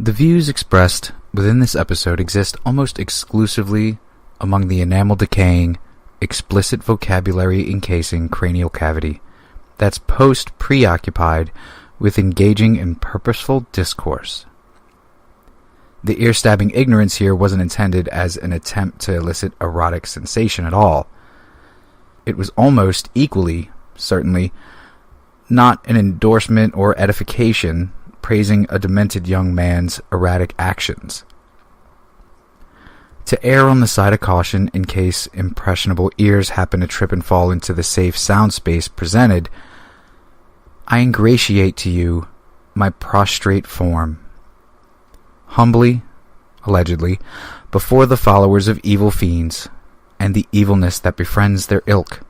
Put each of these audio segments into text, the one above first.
The views expressed within this episode exist almost exclusively among the enamel-decaying, explicit vocabulary encasing cranial cavity that's post-preoccupied with engaging in purposeful discourse. The ear-stabbing ignorance here wasn't intended as an attempt to elicit erotic sensation at all. It was almost equally, certainly, not an endorsement or edification praising a demented young man's erratic actions. To err on the side of caution in case impressionable ears happen to trip and fall into the safe sound space presented, I ingratiate to you my prostrate form. Humbly, allegedly, before the followers of evil fiends and the evilness that befriends their ilk,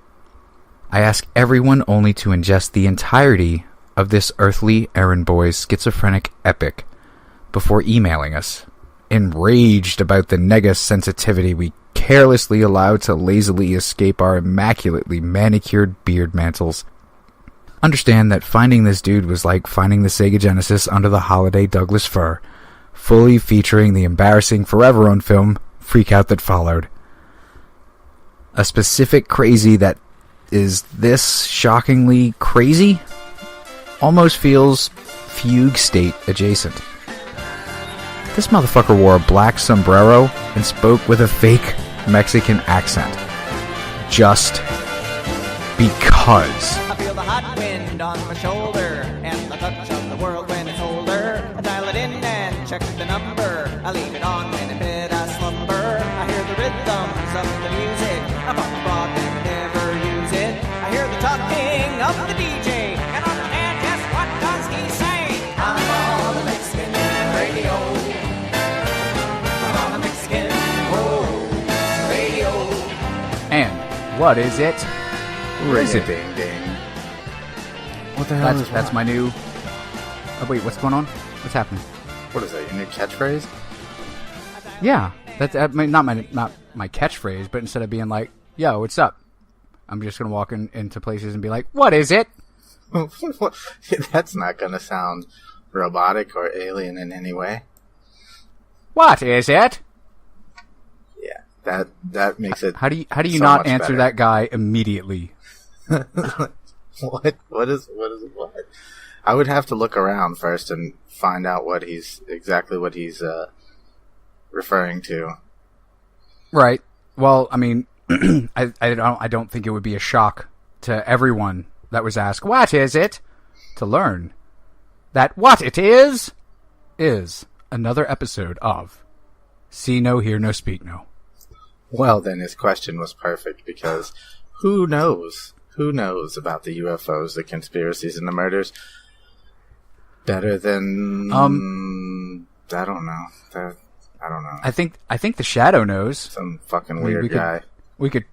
I ask everyone only to ingest the entirety of this earthly errand boy's schizophrenic epic before emailing us, enraged about the nega-sensitivity we carelessly allowed to lazily escape our immaculately manicured beard mantles. Understand that finding this dude was like finding the Sega Genesis under the holiday Douglas fir, fully featuring the embarrassing Forever on film freakout that followed. A specific crazy that is this shockingly crazy almost feels fugue state adjacent. This motherfucker wore a black sombrero and spoke with a fake Mexican accent. Just because. I feel the hot wind on my shoulder and the touch of the world when it's older. I dial it in and check the number. I leave it on when in bed I slumber. I hear the rhythms of the music. I pop the broad and never use it. I hear the talking of the DJ and understand just what does he say. I'm on the Mexican radio. I'm on the Mexican radio. And what is it? Where is it? Ding ding. What the hell is That's that? my new... Oh, wait, what's going on? What's happening? What is that? Your new catchphrase? Yeah, that's not my catchphrase, but instead of being like, yo, what's up? I'm just going to walk into places and be like, what is it? That's not gonna sound robotic or alien in any way. What is it? Yeah, that makes it. How do you so not much answer better. that guy immediately? What is what? I would have to look around first and find out what he's referring to. Right. Well, I mean, I don't think it would be a shock to everyone that was asked, what is it? To learn that what it is another episode of See No, Hear No, Speak No. Well, then his question was perfect because who knows? Who knows about the UFOs, the conspiracies, and the murders better than I don't know. I don't know. I think the Shadow knows. Some fucking weird guy. We could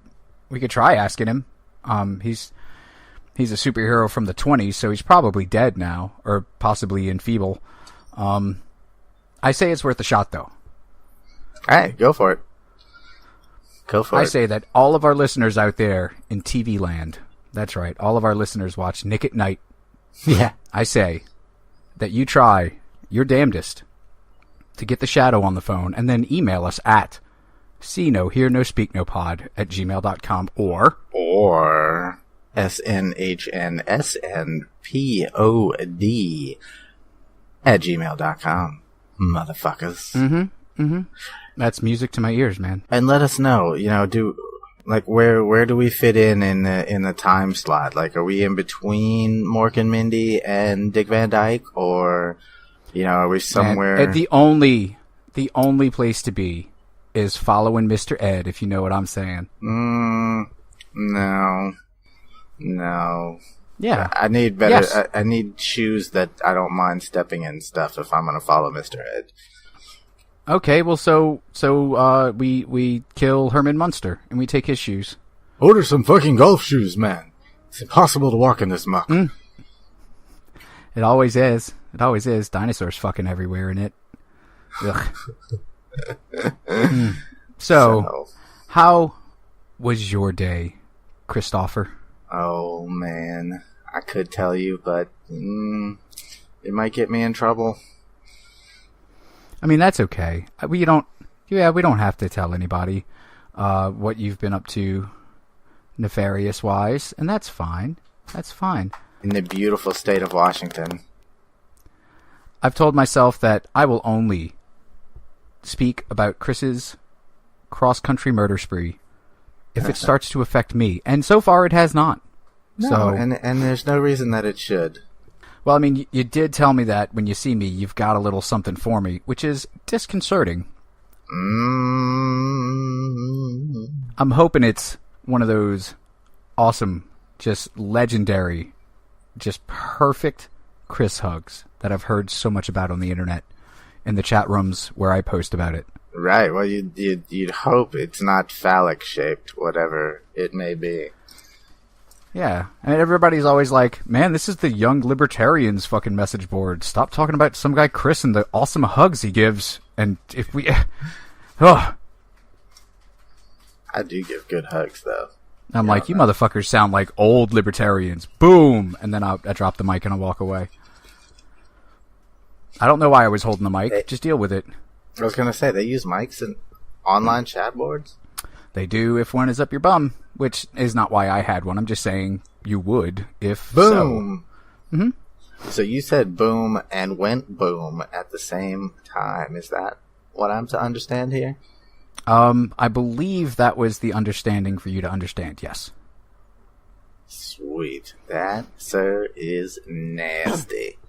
try asking him. He's a superhero from the 20s, so he's probably dead now, or possibly enfeebled. I say it's worth a shot, though. Hey, go for it. Go for it. I say that all of our listeners out there in TV land, that's right, all of our listeners watch Nick at Night. Yeah. I say that you try your damnedest to get the Shadow on the phone and then email us at seeknohearnospeaknopod@gmail.com or snhnsnpod@gmail.com, motherfuckers. That's music to my ears, man. And let us know, where do we fit in the time slot? Like, are we in between Mork and Mindy and Dick Van Dyke, or are we somewhere? And the only place to be is following Mr. Ed, if you know what I'm saying. No. Yeah. I need better. Yes. I need shoes that I don't mind stepping in stuff if I'm going to follow Mr. Ed. Okay, well, so we kill Herman Munster and we take his shoes. Order some fucking golf shoes, man. It's impossible to walk in this muck. It always is. It always is. Dinosaurs fucking everywhere in it. Ugh. So, how was your day, Christopher? Oh, man. I could tell you, but it might get me in trouble. I mean, that's okay. We don't have to tell anybody what you've been up to nefarious-wise, and that's fine. That's fine. In the beautiful state of Washington. I've told myself that I will only speak about Chris's cross-country murder spree if it starts to affect me, and so far it has not. No, so, and there's no reason that it should. Well, I mean, you did tell me that when you see me, you've got a little something for me, which is disconcerting. I'm hoping it's one of those awesome, just legendary, just perfect Chris hugs that I've heard so much about on the internet, in the chat rooms where I post about it. Right. Well, you'd hope it's not phallic shaped, whatever it may be. Yeah, and everybody's always like, "Man, this is the Young Libertarians fucking message board. Stop talking about some guy Chris and the awesome hugs he gives." And if we, I do give good hugs, though. I'm like, you motherfuckers sound like old libertarians. Boom, and then I drop the mic and I walk away. I don't know why I was holding the mic. Just deal with it. I was gonna say they use mics in online chat boards. They do if one is up your bum, which is not why I had one. I'm just saying you would if boom. So. Mm-hmm. So you said boom and went boom at the same time. Is that what I'm to understand here? I believe that was the understanding for you to understand, yes. Sweet. That, sir, is nasty.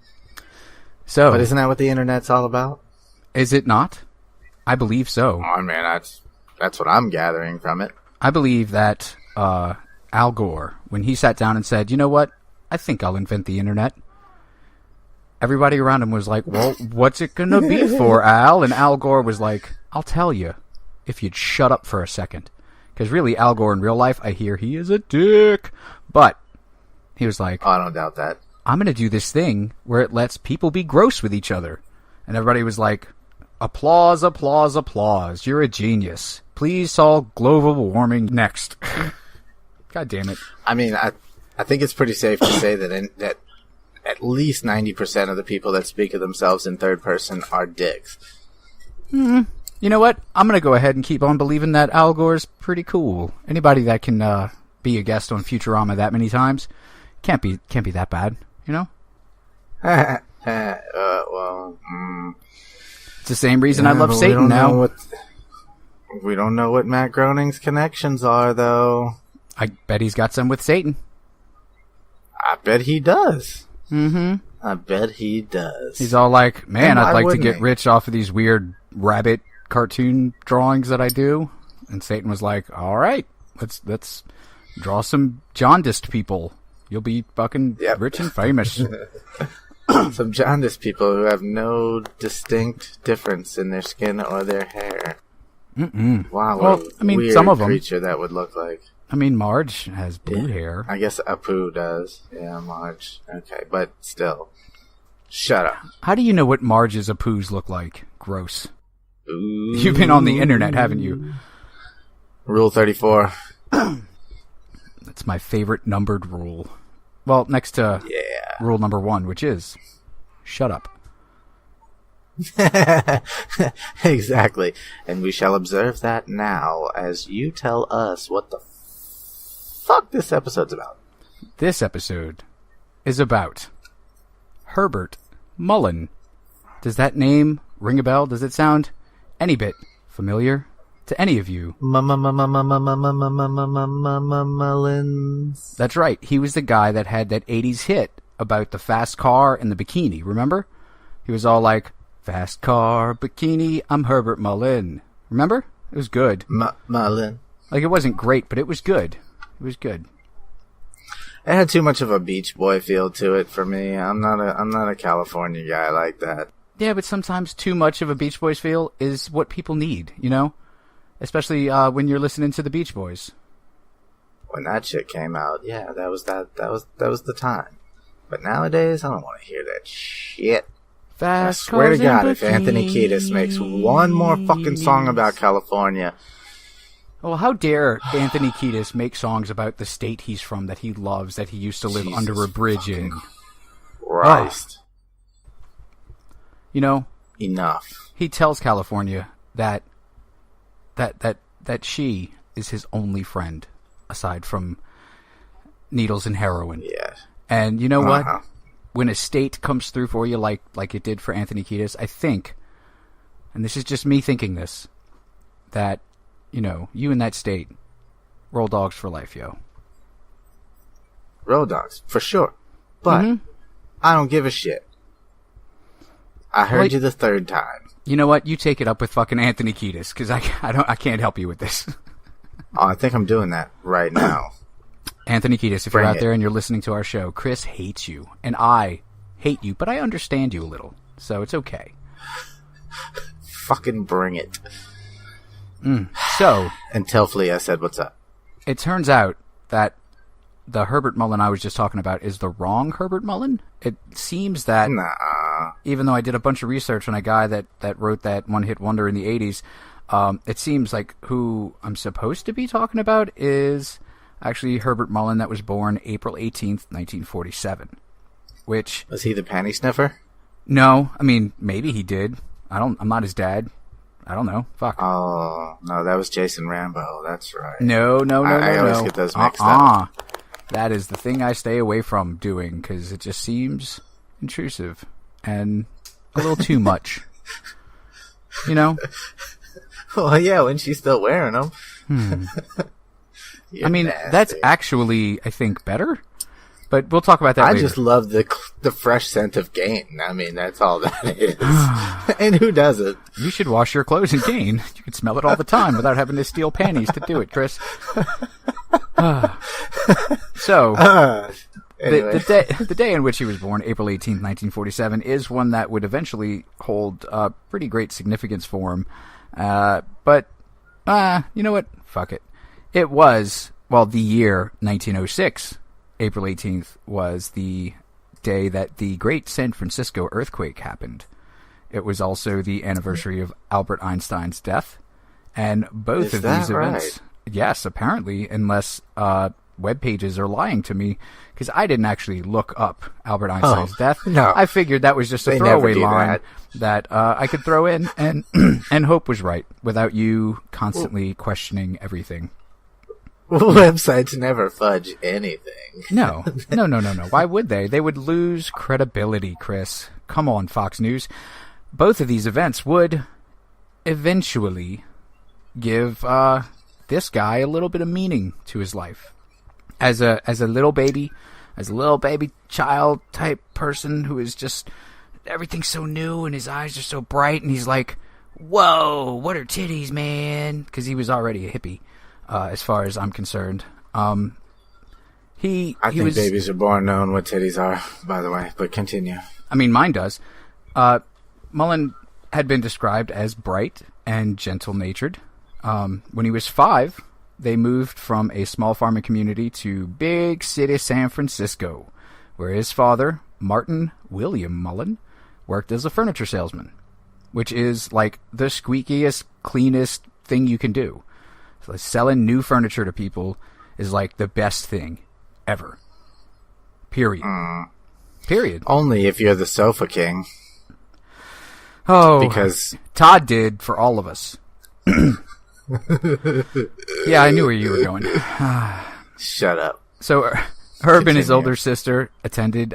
So, but isn't that what the internet's all about? Is it not? I believe so. Oh, man, that's what I'm gathering from it. I believe that Al Gore, when he sat down and said, "You know what? I think I'll invent the internet," everybody around him was like, "Well, what's it gonna be for, Al?" And Al Gore was like, "I'll tell you, if you'd shut up for a second." Because really, Al Gore in real life, I hear he is a dick. But he was like, oh, I don't doubt that. "I'm going to do this thing where it lets people be gross with each other." And everybody was like, "Applause, applause, applause. You're a genius. Please solve global warming next." God damn it. I mean, I think it's pretty safe to say that at least 90% of the people that speak of themselves in third person are dicks. You know what? I'm going to go ahead and keep on believing that Al Gore's pretty cool. Anybody that can be a guest on Futurama that many times can't be that bad, you know? It's the same reason I love Satan now. We don't know what Matt Groening's connections are, though. I bet he's got some with Satan. I bet he does. Mm-hmm. I bet he does. He's all like, "Man, I'd like to get he? rich off of these weird rabbit cartoon drawings that I do." And Satan was like, "All right, let's draw some jaundiced people. You'll be fucking rich and famous." Some jaundiced people who have no distinct difference in their skin or their hair. Mm-mm. Wow, well, I mean, weird some of them. creature that would look like. I mean, Marge has blue hair. I guess Apu does. Yeah, Marge. Okay, but still. Shut up. How do you know what Marge's Apus look like? Gross. Ooh. You've been on the internet, haven't you? Rule 34. That's my favorite numbered rule. Well, next to rule number 1, which is shut up. Exactly. And we shall observe that now as you tell us what the fuck this episode's about. This episode is about Herbert Mullin. Does that name ring a bell? Does it sound any bit familiar to any of you? Mullins. That's right. He was the guy that had that 80s hit about the fast car and the bikini, remember? He was all like, "Fast car, bikini, I'm Herbert Mullin." Remember? It was good. Mullin. Like, it wasn't great, but it was good. It was good. It had too much of a Beach Boy feel to it for me. I'm not a California guy like that. Yeah, but sometimes too much of a Beach Boys feel is what people need, you know? Especially when you're listening to the Beach Boys. When that shit came out, yeah, that was the time. But nowadays, I don't want to hear that shit. I swear to God, if Anthony Kiedis makes one more fucking song about California. Well, how dare Anthony Kiedis make songs about the state he's from that he loves, that he used to live under a bridge in. Christ. You know, enough. He tells California that she is his only friend aside from needles and heroin. Yeah. And you know what? When a state comes through for you like it did for Anthony Kiedis, I think, and this is just me thinking this, that, you in that state, roll dogs for life, yo. Roll dogs, for sure. But I don't give a shit. I heard you the third time. You know what? You take it up with fucking Anthony Kiedis, because I can't help you with this. I think I'm doing that right now. Anthony Kiedis, if you're out there and you're listening to our show, Chris hates you, and I hate you, but I understand you a little, so it's okay. Fucking bring it. So, and tell Flea I said what's up. It turns out that the Herbert Mullin I was just talking about is the wrong Herbert Mullin. It seems that, even though I did a bunch of research on a guy that wrote that one-hit wonder in the 80s, it seems like who I'm supposed to be talking about is actually Herbert Mullin, that was born April 18th, 1947. Which... Was he the panty sniffer? No, I mean, maybe he did. I'm not his dad. I don't know. Fuck. Oh, no, that was Jason Rambo. That's right. No. I always get those mixed up. That is the thing I stay away from doing, because it just seems intrusive and a little too much. Well, yeah, when she's still wearing them. I mean, that's actually, I think, better. But we'll talk about that later. I just love the fresh scent of Gain. I mean, that's all that is. And who doesn't? You should wash your clothes in Gain. You can smell it all the time without having to steal panties to do it, Chris. Anyway. The day in which he was born, April 18th, 1947, is one that would eventually hold pretty great significance for him. But you know what? Fuck it. It was, the year 1906, April 18th, was the day that the Great San Francisco earthquake happened. It was also the anniversary of Albert Einstein's death. And both of these events... Right? Yes, apparently, unless web pages are lying to me, because I didn't actually look up Albert Einstein's death. No. I figured that was just a throwaway line that I could throw in, and and hope was right, without you constantly questioning everything. Websites never fudge anything. No. Why would they? They would lose credibility, Chris. Come on, Fox News. Both of these events would eventually give this guy a little bit of meaning to his life. As a little baby child type person who is just, everything's so new and his eyes are so bright and he's like, whoa, what are titties, man? Because he was already a hippie. As far as I'm concerned. I think babies are born knowing what titties are, by the way, but continue. I mean, mine does. Mullin had been described as bright and gentle-natured. When he was 5, they moved from a small farming community to big city San Francisco, where his father, Martin William Mullin, worked as a furniture salesman, which is like the squeakiest, cleanest thing you can do. So selling new furniture to people is like the best thing ever. Period. Period. Only if you're the sofa king. Oh, because Todd did for all of us. Yeah, I knew where you were going. Shut up. So Herb and his older sister attended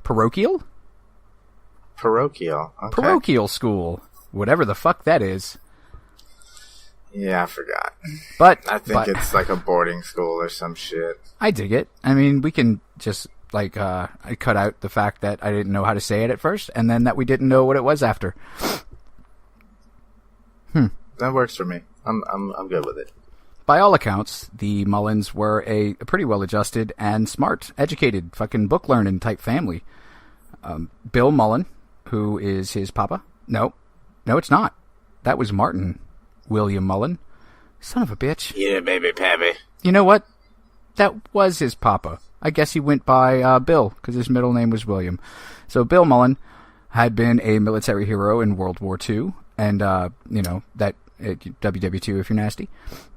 parochial school, whatever the fuck that is. Yeah, I forgot. But I think it's like a boarding school or some shit. I dig it. I mean, we can just I cut out the fact that I didn't know how to say it at first, and then that we didn't know what it was after. That works for me. I'm good with it. By all accounts, the Mullins were a pretty well-adjusted and smart, educated, fucking book-learning type family. Bill Mullin, who is his papa. No, it's not. That was Martin William Mullin. Son of a bitch. Yeah, baby, pappy. You know what? That was his papa. I guess he went by Bill, because his middle name was William. So Bill Mullin had been a military hero in World War II, and, that WW2 if you're nasty.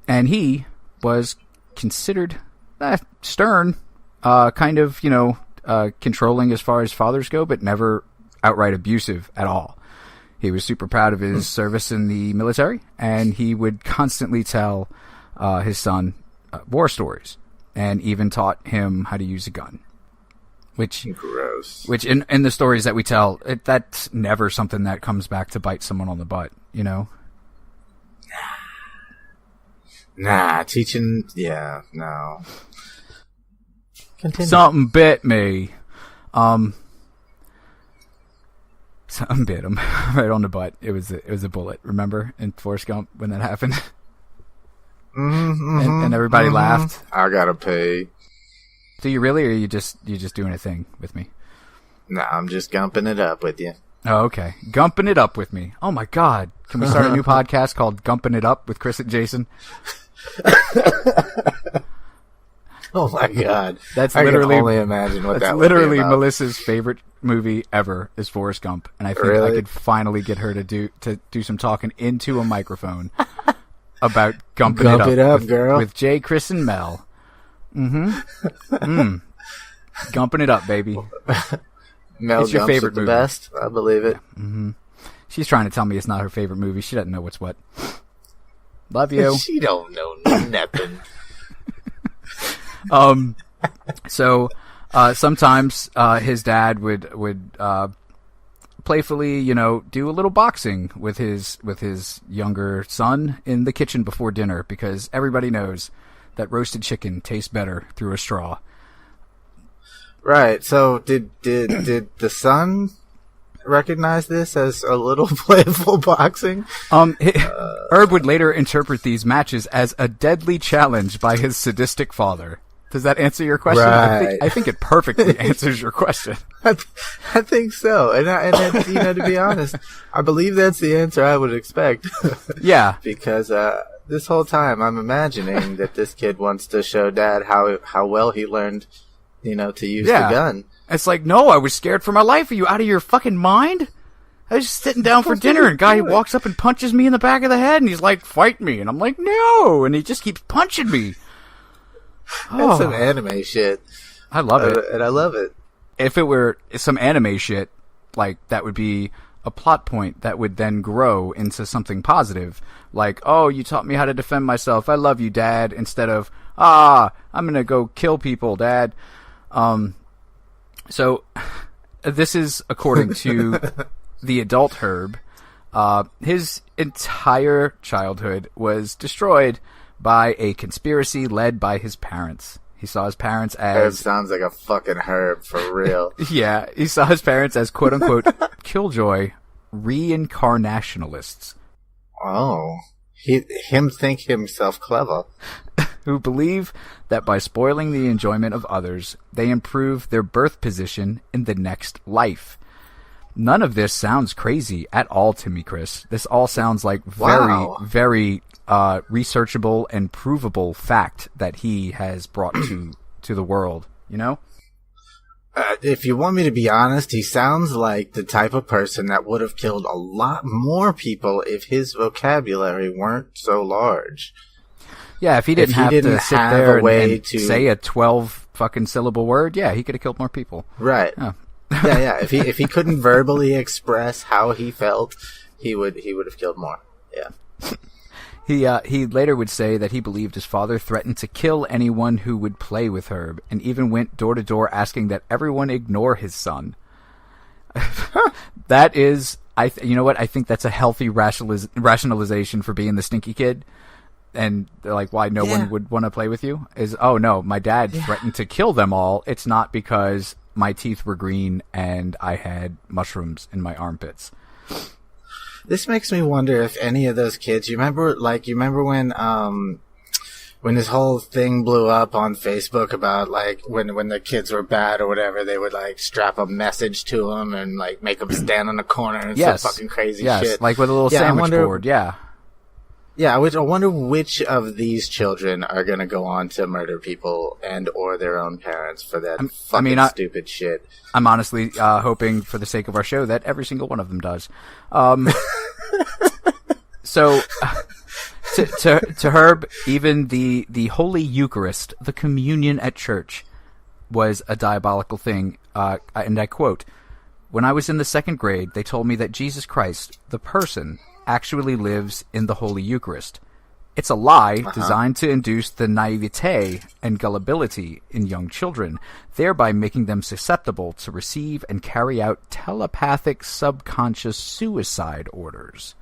And he was considered stern, kind of, controlling as far as fathers go, but never outright abusive at all. He was super proud of his service in the military, and he would constantly tell his son war stories, and even taught him how to use a gun. Which in the stories that we tell, that's never something that comes back to bite someone on the butt, you know? Nah, teaching, yeah, no. Continue. Something bit me. Something bit him right on the butt. It was a bullet. Remember in Forrest Gump when that happened? And everybody laughed. I gotta pay. Do you really, or are you just doing a thing with me? Nah, I'm just gumping it up with you. Oh, okay. Gumping it up with me. Oh my God. Can we start a new podcast called Gumping It Up with Chris and Jason? Oh my God. That's I literally, can only imagine what that would literally be about. Melissa's favorite movie ever is Forrest Gump. And I think I could finally get her to do some talking into a microphone about Gumping Gump It Up, girl. with Jay, Chris, and Mel. Gumping it up, baby. Mel It's your Gumps favorite the movie. best. I believe it. She's trying to tell me it's not her favorite movie. She doesn't know what's what. Love you. She don't know nothing. So sometimes his dad would playfully, do a little boxing with his younger son in the kitchen before dinner, because everybody knows that roasted chicken tastes better through a straw. Right. So did the son recognize this as a little playful boxing? Herb would later interpret these matches as a deadly challenge by his sadistic father. Does that answer your question? Right. I think it perfectly answers your question. I think so. And to be honest, I believe that's the answer I would expect. Yeah. Because this whole time I'm imagining that this kid wants to show dad how well he learned, to use the gun. It's like, no, I was scared for my life. Are you out of your fucking mind? I was just sitting down for dinner, and a guy walks up and punches me in the back of the head, and he's like, fight me. And I'm like, no. And he just keeps punching me. That's some anime shit. I love it. And I love it. If it were some anime shit, like, that would be a plot point that would then grow into something positive. Like, oh, you taught me how to defend myself. I love you, Dad. Instead of, I'm going to go kill people, Dad. So this is according to the adult Herb. His entire childhood was destroyed by a conspiracy led by his parents. He saw his parents as... Herb sounds like a fucking Herb, for real. Yeah, he saw his parents as quote-unquote killjoy reincarnationalists. Oh. Him think himself clever. Who believe that by spoiling the enjoyment of others, they improve their birth position in the next life. None of this sounds crazy at all to me, Chris. This all sounds like very researchable and provable fact that he has brought to the world, If you want me to be honest, he sounds like the type of person that would have killed a lot more people if his vocabulary weren't so large. Yeah, if he didn't have to sit there and say a 12 fucking syllable word, yeah, he could have killed more people. Right. Oh. Yeah. If he couldn't verbally express how he felt, he would have killed more. Yeah. He later would say that he believed his father threatened to kill anyone who would play with Herb, and even went door to door asking that everyone ignore his son. That is, you know what? I think that's a healthy rationalization for being the stinky kid, and like why no one would want to play with you is, oh no, my dad threatened to kill them all. It's not because my teeth were green and I had mushrooms in my armpits. This makes me wonder if any of those kids, you remember when this whole thing blew up on Facebook about like when the kids were bad or whatever, they would like strap a message to them and like make them stand on the corner and some fucking crazy shit. Like with a little sandwich board. Yeah. Yeah, I wonder which of these children are going to go on to murder people and or their own parents for that stupid shit. I'm honestly hoping, for the sake of our show, that every single one of them does. So, to Herb, even the Holy Eucharist, the communion at church, was a diabolical thing. And I quote, When I was in the 2nd grade, they told me that Jesus Christ, the person, actually lives in the Holy Eucharist. It's a lie designed to induce the naivete and gullibility in young children, thereby making them susceptible to receive and carry out telepathic subconscious suicide orders.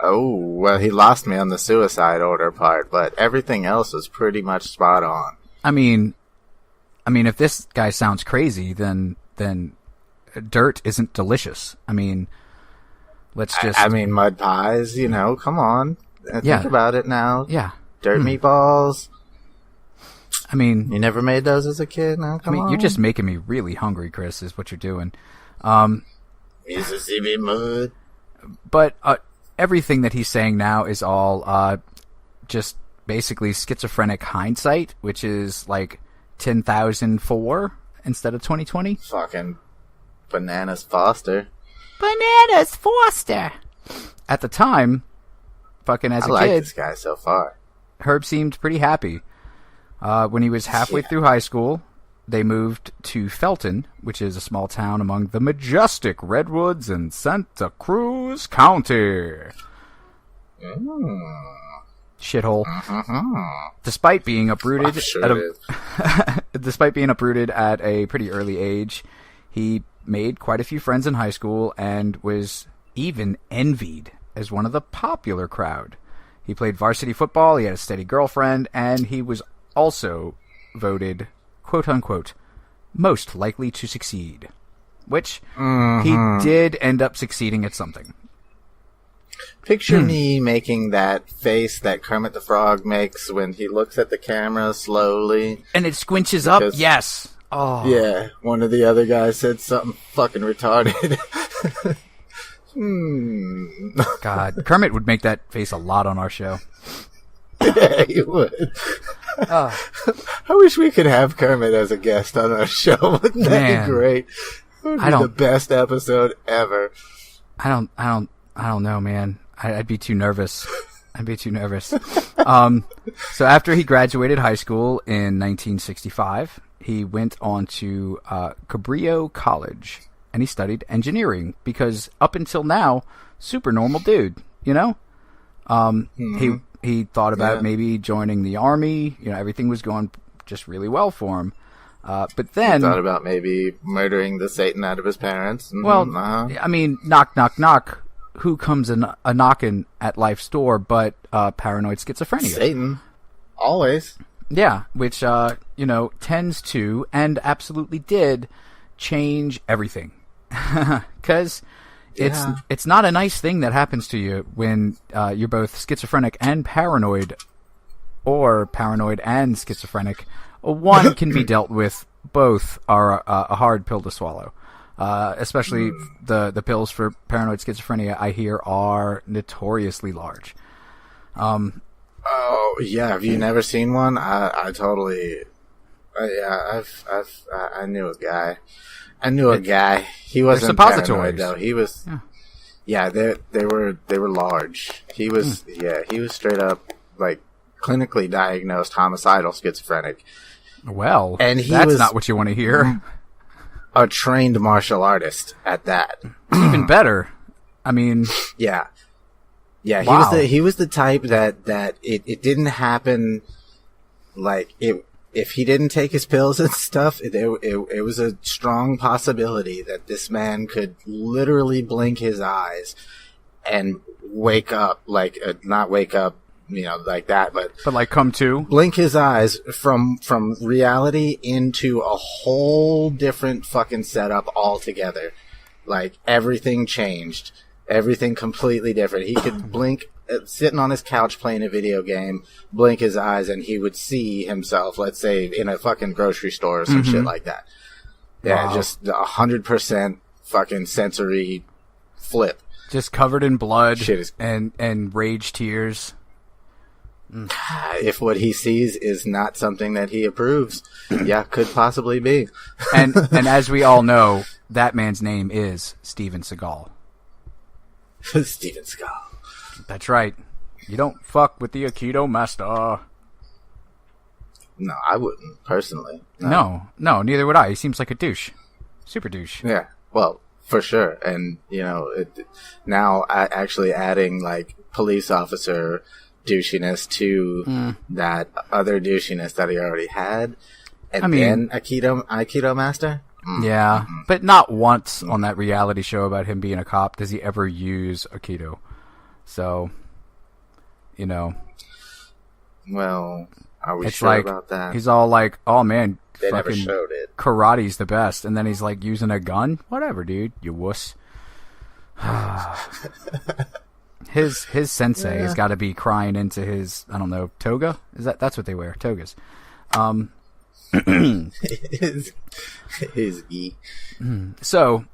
Oh, well, he lost me on the suicide order part, but everything else was pretty much spot on. I mean, if this guy sounds crazy, then dirt isn't delicious. I mean, let's just... I mean, mud pies, come on. Think about it now. Yeah. Dirt meatballs. I mean... You never made those as a kid? No, come on. You're just making me really hungry, Chris, is what you're doing. Mississippi mud. But everything that he's saying now is all just basically schizophrenic hindsight, which is like 10,004 instead of 2020. Fucking Bananas Foster. Bananas Foster! At the time... Fucking as a like kid, this guy so far. Herb seemed pretty happy. When he was halfway through high school, they moved to Felton, which is a small town among the majestic redwoods in Santa Cruz County. Shithole. Despite being uprooted, despite being uprooted at a pretty early age, he made quite a few friends in high school and was even envied as one of the popular crowd. He played varsity football, he had a steady girlfriend, and he was also voted, quote-unquote, most likely to succeed. Which, he did end up succeeding at something. Picture me making that face that Kermit the Frog makes when he looks at the camera slowly. And it squinches up? Yes. Oh. Yeah, one of the other guys said something fucking retarded. God, Kermit would make that face a lot on our show. Yeah, he would. I wish we could have Kermit as a guest on our show. Wouldn't that be great? It would be the best episode ever. I don't know, man. I'd be too nervous. So after he graduated high school in 1965, he went on to Cabrillo College. And he studied engineering because up until now, super normal dude, He thought about maybe joining the army. Everything was going just really well for him. But then... He thought about maybe murdering the Satan out of his parents. I mean, knock, knock, knock. Who comes a knocking at life's door but paranoid schizophrenia? Satan. Always. Yeah, which, tends to, and absolutely did, change everything. Because it's not a nice thing that happens to you when you're both schizophrenic and paranoid, or paranoid and schizophrenic. One can be dealt with. Both are a hard pill to swallow. Especially the pills for paranoid schizophrenia, I hear, are notoriously large. Oh yeah, have you never seen one? I totally. I knew a guy. He wasn't paranoid though. He was. Yeah, they were large. He was. Yeah, he was straight up like clinically diagnosed homicidal schizophrenic. Well, and that's not what you want to hear. A trained martial artist at that. Even better. I mean, yeah. Wow. He was the type that it didn't happen like it. If he didn't take his pills and stuff, it was a strong possibility that this man could literally blink his eyes and wake up, not wake up, like that, but like come to. Blink his eyes from reality into a whole different fucking setup altogether. Like, everything changed. Everything completely different. He could blink, sitting on his couch playing a video game, blink his eyes, and he would see himself, let's say, in a fucking grocery store or some shit like that. Yeah, wow. Just 100% fucking sensory flip. Just covered in blood and rage tears. If what he sees is not something that he approves, yeah, could possibly be. and as we all know, that man's name is Steven Seagal. Steven Seagal. That's right. You don't fuck with the Aikido master. No, I wouldn't, personally. No, neither would I. He seems like a douche. Super douche. Yeah. Well, for sure. And, now actually adding, like, police officer douchiness to that other douchiness that he already had. And then Aikido master? Yeah, but not once on that reality show about him being a cop does he ever use Aikido. So, Well, are we it's sure like, about that? he's all like, oh man, They never fucking showed it. karate's the best. And then he's like using a gun? Whatever, dude, you wuss. His sensei has got to be crying into his, I don't know, toga? That's what they wear, togas. His gi. So,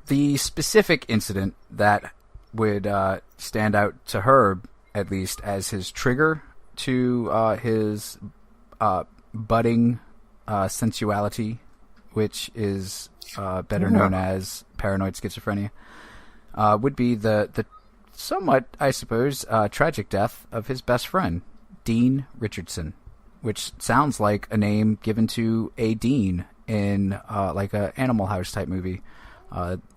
the specific incident that would stand out to Herb, at least, as his trigger to his budding sensuality, which is better known as paranoid schizophrenia, would be the somewhat, I suppose, tragic death of his best friend, Dean Richardson, which sounds like a name given to a dean in like a Animal House type movie.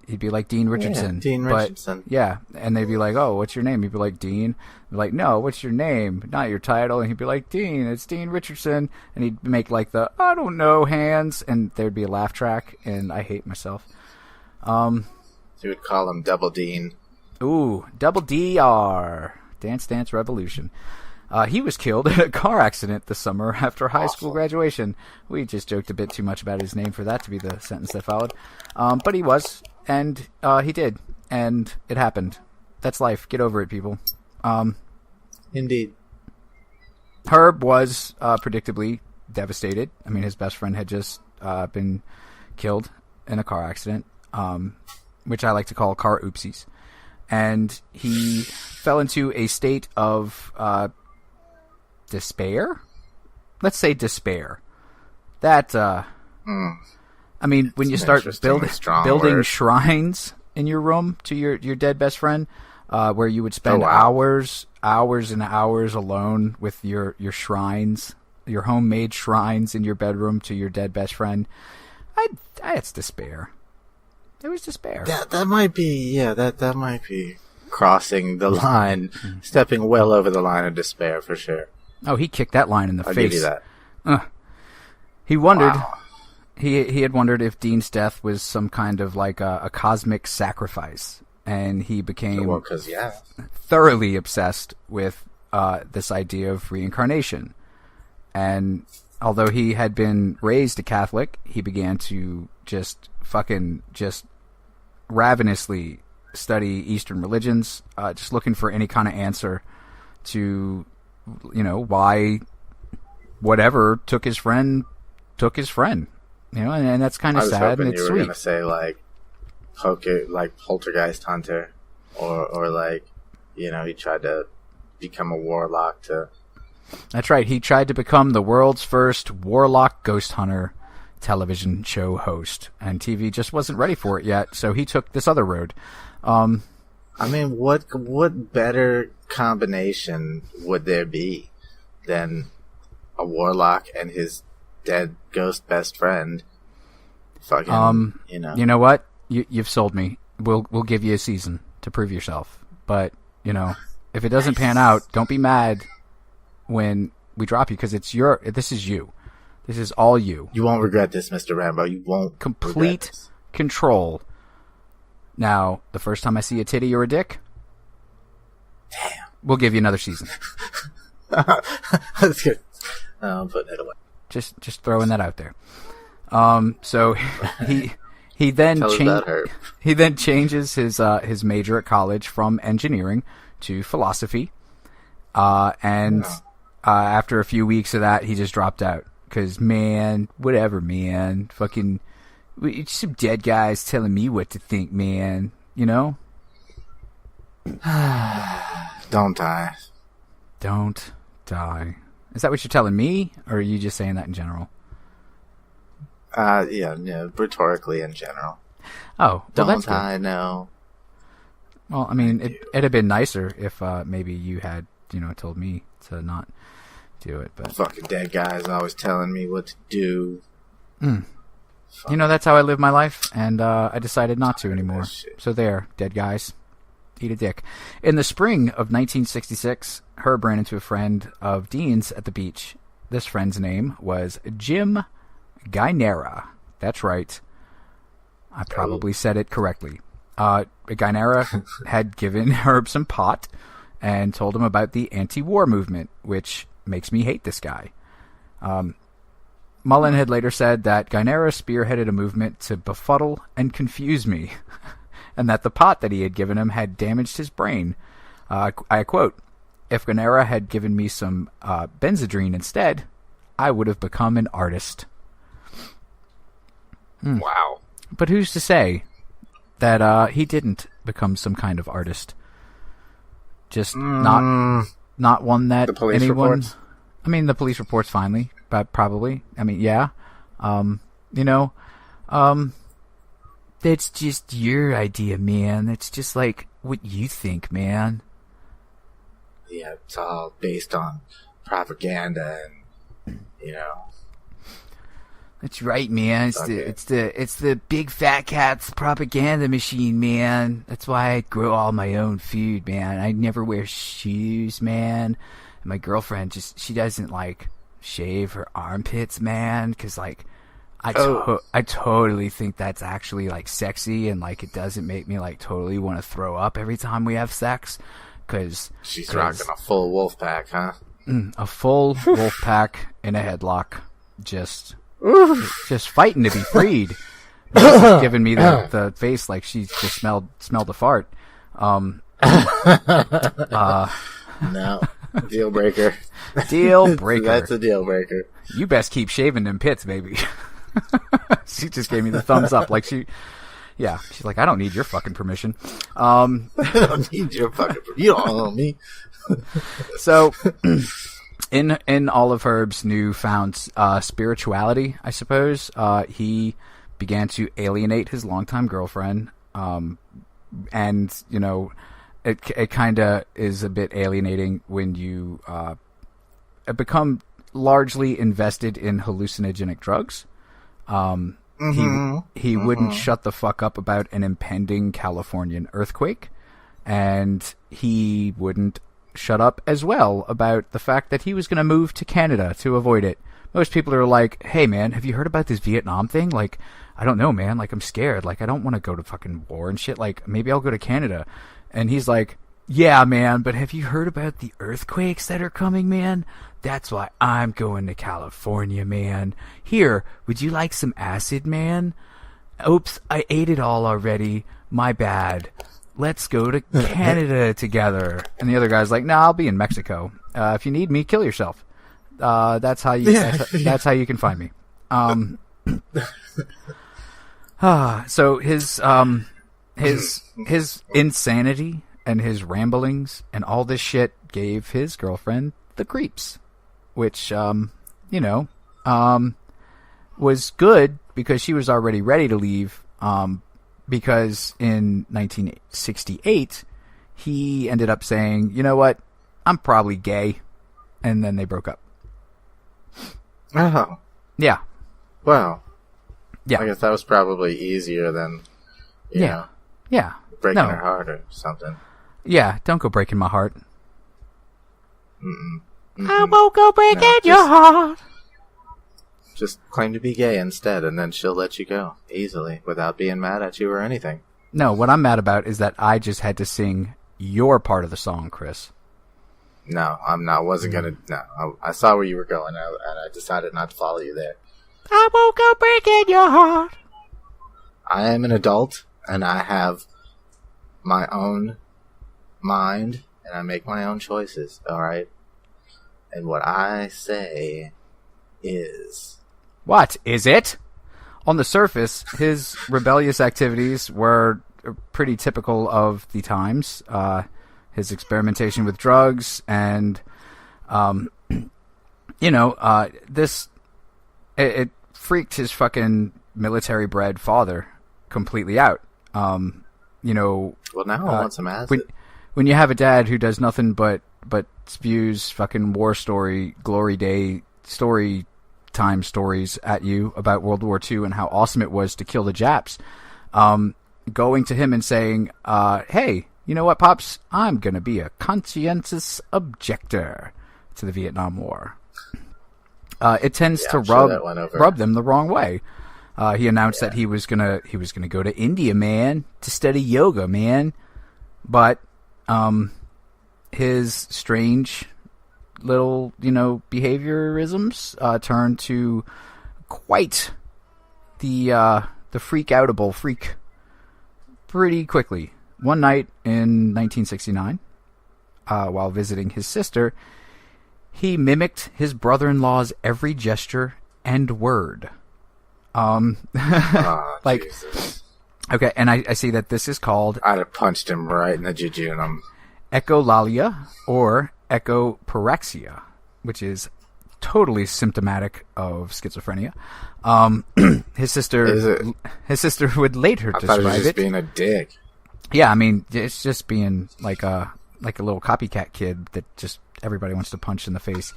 He'd be like Dean Richardson. Yeah, Dean Richardson. Yeah, and they'd be like, oh, what's your name? He'd be like, Dean. They'd be like, no, what's your name? Not your title. And he'd be like, Dean, it's Dean Richardson. And he'd make like the, I don't know, hands. And there'd be a laugh track, and I hate myself. You would call him Double Dean. Ooh, Double DR. Dance Dance Revolution. He was killed in a car accident this summer after high school graduation. We just joked a bit too much about his name for that to be the sentence that followed. But he was, and he did, and it happened. That's life. Get over it, people. Indeed. Herb was predictably devastated. I mean, his best friend had just been killed in a car accident, which I like to call car oopsies. And he fell into a state of despair? Let's say despair. That, I mean, when you start building shrines in your room to your dead best friend, where you would spend hours and hours alone with your shrines, your homemade shrines in your bedroom to your dead best friend, it's despair. There was despair. That might be, that might be crossing the line, stepping well over the line of despair for sure. Oh, he kicked that line in the face. I'll give you that. He wondered. Wow. He had wondered if Dean's death was some kind of like a cosmic sacrifice, and he became thoroughly obsessed with this idea of reincarnation. And although he had been raised a Catholic, he began to just ravenously study Eastern religions, just looking for any kind of answer to, why whatever took his friend, and that's kind of sad and it's sweet. I was hoping you were going to say like poltergeist hunter, or like, he tried to become a warlock to. That's right. He tried to become the world's first warlock ghost hunter television show host, and TV just wasn't ready for it yet, so he took this other road. I mean, what better combination would there be than a warlock and his dead ghost best friend? Fucking, You know what? You've sold me. We'll give you a season to prove yourself, but if it doesn't pan out, don't be mad when we drop you, because this is you. This is all you. You won't regret this, Mr. Rambo. You won't. Complete control. Now, the first time I see a titty or a dick, damn, we'll give you another season. That's good. I'm putting it away. Just throwing that out there. So he then changes his major at college from engineering to philosophy, and after a few weeks of that, he just dropped out. Because, man, whatever, man. Fucking, some dead guys telling me what to think, man. Don't die. Don't die. Is that what you're telling me, or are you just saying that in general? Yeah, rhetorically in general. Oh, well, don't die, no. Well, I mean, it'd have been nicer if maybe you had, told me to not do it, but fucking dead guys always telling me what to do. you know, that's how I live my life, and I decided not to anymore. So there, dead guys. Eat a dick. In the spring of 1966, Herb ran into a friend of Dean's at the beach. This friend's name was Jim Guynera. That's right. I probably said it correctly. Guynera had given Herb some pot and told him about the anti-war movement, which makes me hate this guy. Mullin had later said that Guynera spearheaded a movement to befuddle and confuse me, and that the pot that he had given him had damaged his brain. I quote, "If Guynera had given me some Benzedrine instead, I would have become an artist." Wow. But who's to say that he didn't become some kind of artist? Just not one that the police anyone... reports? I mean, the police reports finally, but probably. I mean, yeah. You know, that's just your idea, man. That's just like what you think, man. Yeah, it's all based on propaganda and, you know. That's right, man. It's the big fat cat's propaganda machine, man. That's why I grow all my own food, man. I never wear shoes, man. And my girlfriend she doesn't like shave her armpits, man, because like I totally think that's actually like sexy, and like it doesn't make me like totally want to throw up every time we have sex. Cause she's rocking a full wolf pack, huh? A full wolf pack in a headlock, just fighting to be freed. She's giving me the face like she just smelled a fart. No. Deal breaker. Deal breaker. That's a deal breaker. You best keep shaving them pits, baby. She just gave me the thumbs up. Like she's like, I don't need your fucking permission. I don't need your fucking permission. You don't own me. So, in all of Herb's newfound spirituality, I suppose, he began to alienate his longtime girlfriend, and you know, it kind of is a bit alienating when you become largely invested in hallucinogenic drugs. He wouldn't shut the fuck up about an impending Californian earthquake, and he wouldn't shut up as well about the fact that he was going to move to Canada to avoid it. Most people are like, hey man, have you heard about this Vietnam thing? Like, I don't know, man. Like, I'm scared. Like, I don't want to go to fucking war and shit. Like, maybe I'll go to Canada. And he's like, yeah, man, but have you heard about the earthquakes that are coming, man? That's why I'm going to California, man. Here, would you like some acid, man? Oops, I ate it all already. My bad. Let's go to Canada together. And the other guy's like, nah, I'll be in Mexico. If you need me, kill yourself. That's how you that's how you can find me. So his insanity and his ramblings and all this shit gave his girlfriend the creeps, which was good because she was already ready to leave. Because in 1968, he ended up saying, you know what, I'm probably gay. And then they broke up. Oh. Yeah. Wow. Yeah. I guess that was probably easier than, you know, breaking her heart or something. Yeah, don't go breaking my heart. I won't go breaking your heart. Just claim to be gay instead, and then she'll let you go easily without being mad at you or anything. No, what I'm mad about is that I just had to sing your part of the song, Chris. No, I'm not. Wasn't gonna. No, I saw where you were going, and I decided not to follow you there. I won't go breaking your heart. I am an adult, and I have my own mind, and I make my own choices. All right, and what I say is. What is it? On the surface, his rebellious activities were pretty typical of the times. His experimentation with drugs and, it freaked his fucking military-bred father completely out. Well, now I want some acid. When you have a dad who does nothing but spews fucking war story, glory day story time stories at you about World War II and how awesome it was to kill the Japs, going to him and saying, hey, you know what, Pops? I'm going to be a conscientious objector to the Vietnam War. It tends to rub them the wrong way. He announced that he was gonna go to India, man, to study yoga, man. But his strange little, behaviorisms turned to quite the freak-outable freak pretty quickly. One night in 1969, while visiting his sister, he mimicked his brother-in-law's every gesture and word. Like, Jesus. Okay, and I see that this is called... I'd have punched him right in the jejunum. Echolalia, or echopraxia, which is totally symptomatic of schizophrenia. His sister would later describe it. I thought he was just being a dick. Yeah, I mean, it's just being like a little copycat kid that just everybody wants to punch in the face.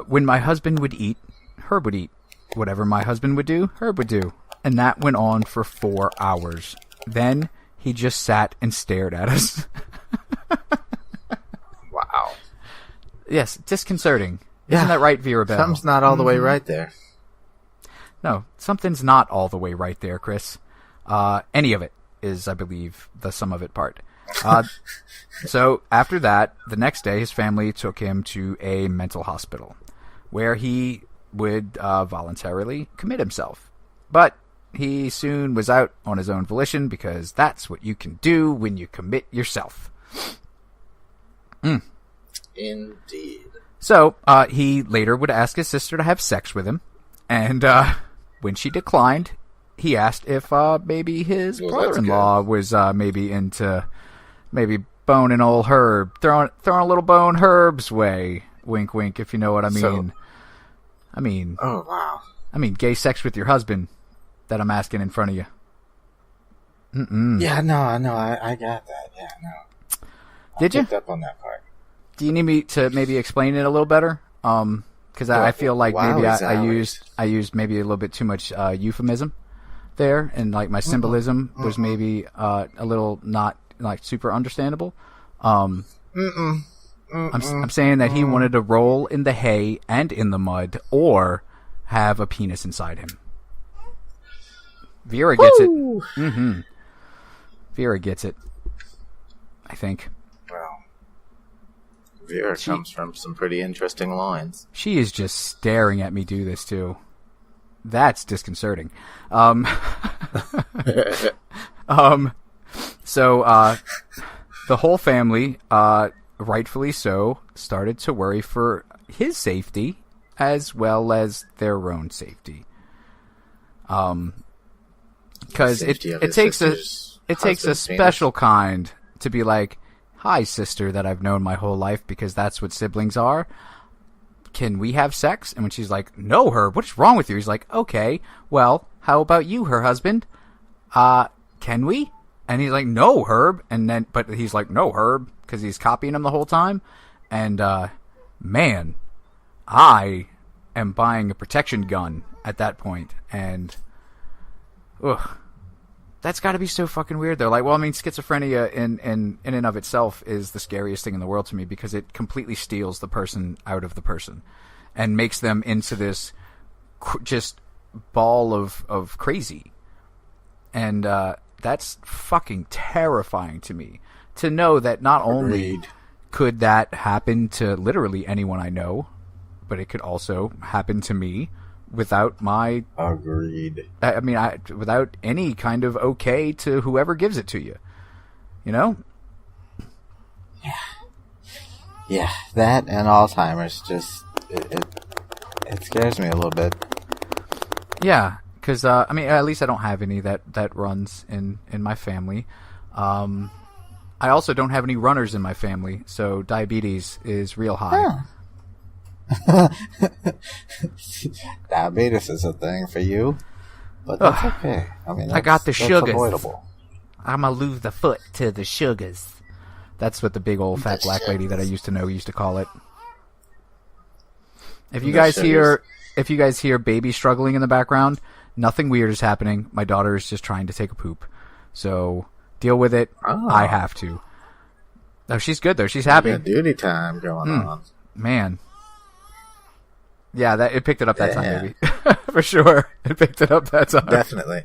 When my husband would eat, Herb would eat. Whatever my husband would do, Herb would do. And that went on for 4 hours. Then he just sat and stared at us. Wow. Yes, disconcerting. Yeah. Isn't that right, Vera Bell? Something's not all the way right there. No, something's not all the way right there, Chris. Any of it is, I believe, the sum of it part. So after that, the next day, his family took him to a mental hospital where he would voluntarily commit himself. But he soon was out on his own volition because that's what you can do when you commit yourself. Indeed. So he later would ask his sister to have sex with him. And when she declined, he asked if maybe his brother-in-law was maybe into maybe boning old Herb, throwing a little bone Herb's way. Wink, wink, if you know what I mean. Oh, wow. I mean, gay sex with your husband that I'm asking in front of you. Yeah, no, I got that. Yeah, no. Did you? I picked up on that part. Do you need me to maybe explain it a little better? Because I feel like maybe I used maybe a little bit too much euphemism there, and like my symbolism was maybe a little not like super understandable. I'm saying that he wanted to roll in the hay and in the mud, or have a penis inside him. Vera gets it. Mm-hmm. Vera gets it, I think. Well, Vera comes from some pretty interesting lines. She is just staring at me do this, too. That's disconcerting. So, the whole family, rightfully so, started to worry for his safety as well as their own safety. Because it takes a special kind to be like, hi, sister that I've known my whole life, because that's what siblings are. Can we have sex? And when she's like, no, Herb, what's wrong with you? He's like, okay, well, how about you, her husband? Can we? And he's like, no, Herb. But he's like, no, Herb, because he's copying him the whole time. And, man, I am buying a protection gun at that point. And, ugh. That's got to be so fucking weird, though. Like, well, I mean, schizophrenia in and of itself is the scariest thing in the world to me, because it completely steals the person out of the person and makes them into this just ball of crazy. And that's fucking terrifying to me, to know that not only could that happen to literally anyone I know, but it could also happen to me without my... Agreed. I mean, without any kind of okay to whoever gives it to you. You know? Yeah, that and Alzheimer's just... It scares me a little bit. Yeah, because, I mean, at least I don't have any that runs in my family. I also don't have any runners in my family, so diabetes is real high. Huh. Diabetes is a thing for you, but that's okay. I mean, I got the sugars. Avoidable. I'ma lose the foot to the sugars. That's what the big old fat black lady that I used to know used to call it. If you guys hear if you guys hear baby struggling in the background, nothing weird is happening. My daughter is just trying to take a poop. So deal with it. Oh. I have to. Oh, she's good though. She's happy. Duty time going on. Man. Yeah, it picked it up that time, baby. For sure. It picked it up that time. Definitely.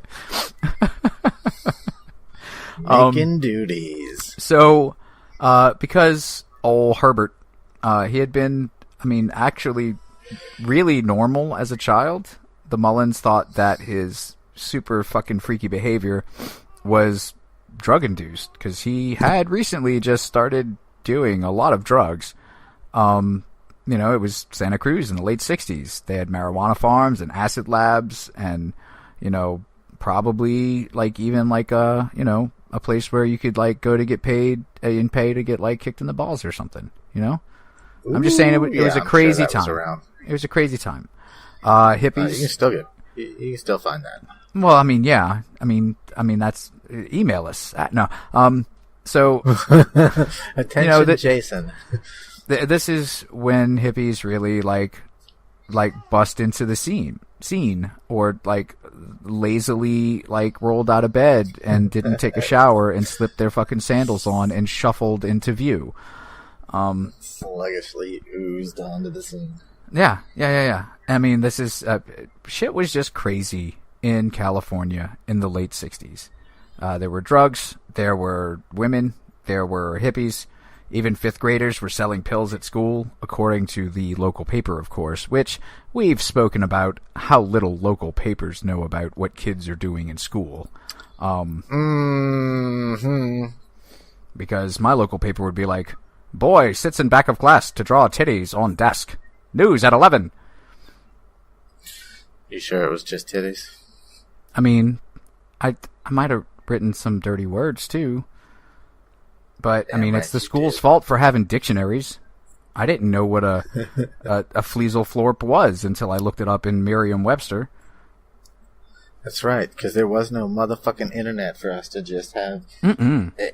Making duties. So, because old Herbert, he had been, actually really normal as a child. The Mullins thought that his super fucking freaky behavior was drug-induced, because he had recently just started doing a lot of drugs. It was Santa Cruz in the late 60s. They had marijuana farms and acid labs and, probably even a place where you could go to get paid and pay to get kicked in the balls or something, I'm just saying it was a crazy time. It was a crazy time. Hippies. You can still find that. Well, yeah. That's email us. No. So attention, Jason. This is when hippies really bust into the scene or lazily rolled out of bed and didn't take a shower and slipped their fucking sandals on and shuffled into view. Sluggishly oozed onto the scene. Yeah. This is shit was just crazy in California in the late 60s. There were drugs, there were women, there were hippies. Even fifth graders were selling pills at school, according to the local paper, of course, which we've spoken about how little local papers know about what kids are doing in school. Because my local paper would be like, boy sits in back of class to draw titties on desk. News at 11. You sure it was just titties? I might have written some dirty words, too. But, it's the school's fault for having dictionaries. I didn't know what a fleaselflorp was until I looked it up in Merriam-Webster. That's right, because there was no motherfucking internet for us to just have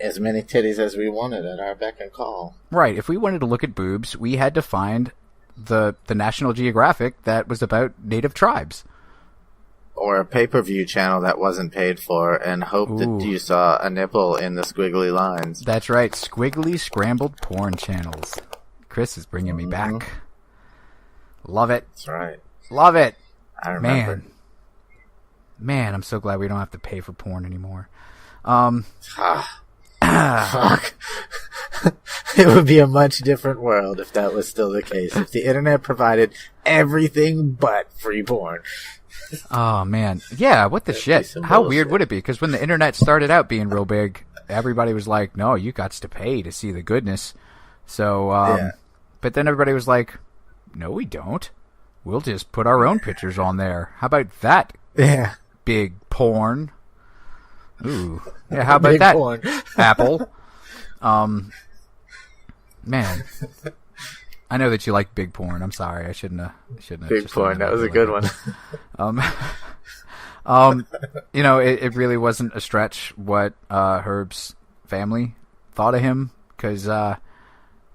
as many titties as we wanted at our beck and call. Right. If we wanted to look at boobs, we had to find the National Geographic that was about native tribes. Or a pay-per-view channel that wasn't paid for and hope that you saw a nipple in the squiggly lines. That's right. Squiggly scrambled porn channels. Chris is bringing me back. Love it. That's right. Love it. I remember. Man, I'm so glad we don't have to pay for porn anymore. Fuck. It would be a much different world if that was still the case. If the internet provided everything but free porn. Oh, man. Yeah, what the shit? How weird would it be? Because when the internet started out being real big, everybody was like, no, you got to pay to see the goodness. So, but then everybody was like, no, we don't. We'll just put our own pictures on there. How about that? Yeah. Big porn. Ooh. Yeah, how about that? Porn. Apple. Man. I know that you like big porn. I'm sorry. I shouldn't have. Big porn. That was a good one. It really wasn't a stretch what Herb's family thought of him because,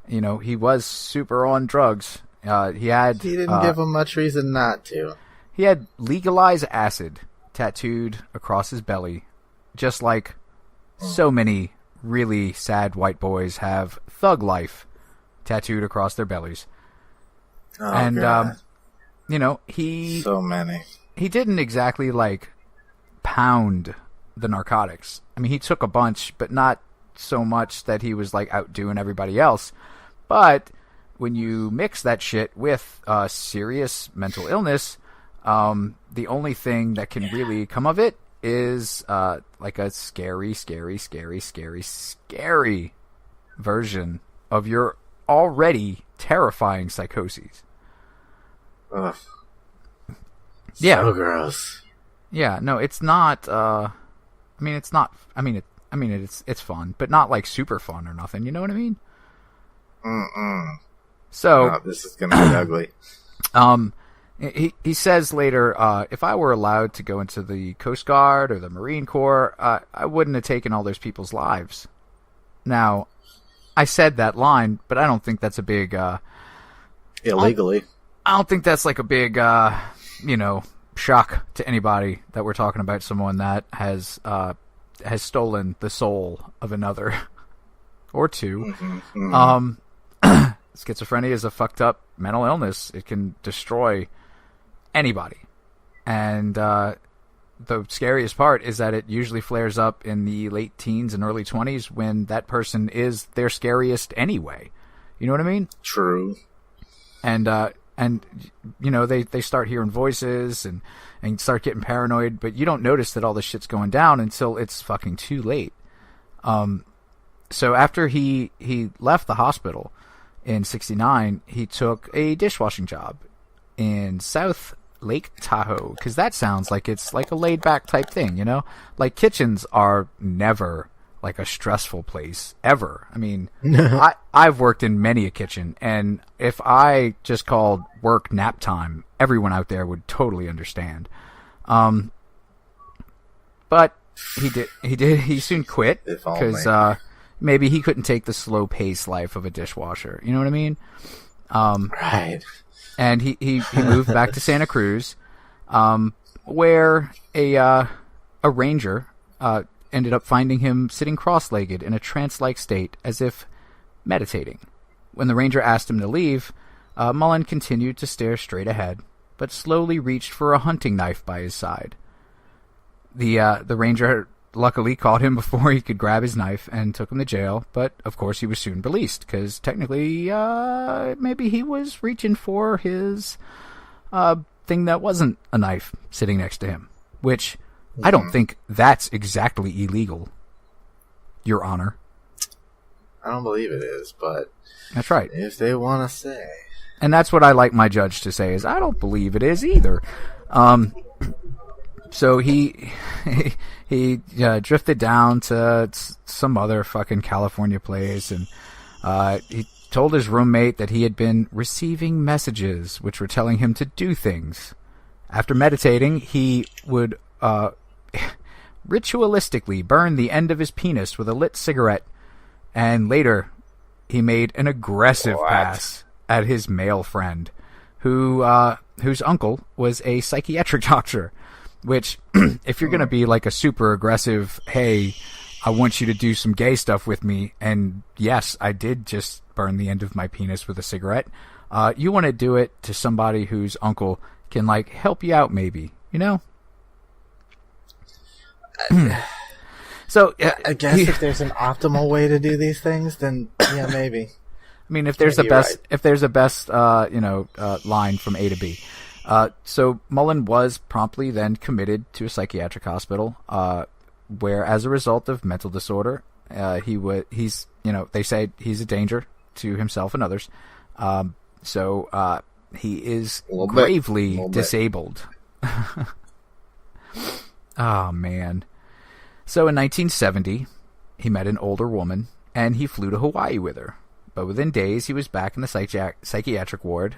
he was super on drugs. He didn't give him much reason not to. He had legalized acid tattooed across his belly, just like so many really sad white boys have thug life tattooed across their bellies. Oh, and God. So many. He didn't exactly pound the narcotics. He took a bunch, but not so much that he was outdoing everybody else. But when you mix that shit with serious mental illness, the only thing that can really come of it is a scary version of your already terrifying psychoses. Ugh. Yeah. So gross. Yeah, no, it's not it's not it's fun, but not super fun or nothing, you know what I mean? So this is going to be ugly. He says later, if I were allowed to go into the Coast Guard or the Marine Corps, I wouldn't have taken all those people's lives. Now, I said that line, but I don't think that's a big... Illegally. I don't think that's like a big, shock to anybody that we're talking about someone that has stolen the soul of another or two. Schizophrenia is a fucked up mental illness. It can destroy anybody. And the scariest part is that it usually flares up in the late teens and early 20s when that person is their scariest anyway. You know what I mean? True. And they start hearing voices and start getting paranoid, but you don't notice that all this shit's going down until it's fucking too late. So after he left the hospital in 1969, he took a dishwashing job in South Lake Tahoe, because that sounds like it's like a laid back type thing, you know? Like, kitchens are never like a stressful place ever. I mean, I've worked in many a kitchen, and if I just called work nap time, everyone out there would totally understand. But he soon quit because maybe he couldn't take the slow paced life of a dishwasher. You know what I mean? Right. And he moved back to Santa Cruz, where a ranger ended up finding him sitting cross-legged in a trance-like state, as if meditating. When the ranger asked him to leave, Mullin continued to stare straight ahead, but slowly reached for a hunting knife by his side. The ranger luckily caught him before he could grab his knife and took him to jail, but of course he was soon released, because technically maybe he was reaching for his thing that wasn't a knife sitting next to him, which I don't think that's exactly illegal, Your Honor. I don't believe it is, but that's right. If they want to say. And that's what I like my judge to say, is I don't believe it is either. So he drifted down to some other fucking California place, and he told his roommate that he had been receiving messages which were telling him to do things. After meditating, he would ritualistically burn the end of his penis with a lit cigarette, and later he made an aggressive pass at his male friend, whose uncle was a psychiatric doctor. Which, if you're going to be like a super aggressive, hey, I want you to do some gay stuff with me, and yes, I did just burn the end of my penis with a cigarette, you want to do it to somebody whose uncle can, like, help you out maybe, you know? So I guess if there's an optimal way to do these things, then yeah, maybe. I mean, if there's a best line from A to B. So Mullin was promptly then committed to a psychiatric hospital, where, as a result of mental disorder, they say he's a danger to himself and others. So he is gravely disabled. Oh man. So in 1970, he met an older woman, and he flew to Hawaii with her. But within days, he was back in the psychiatric ward.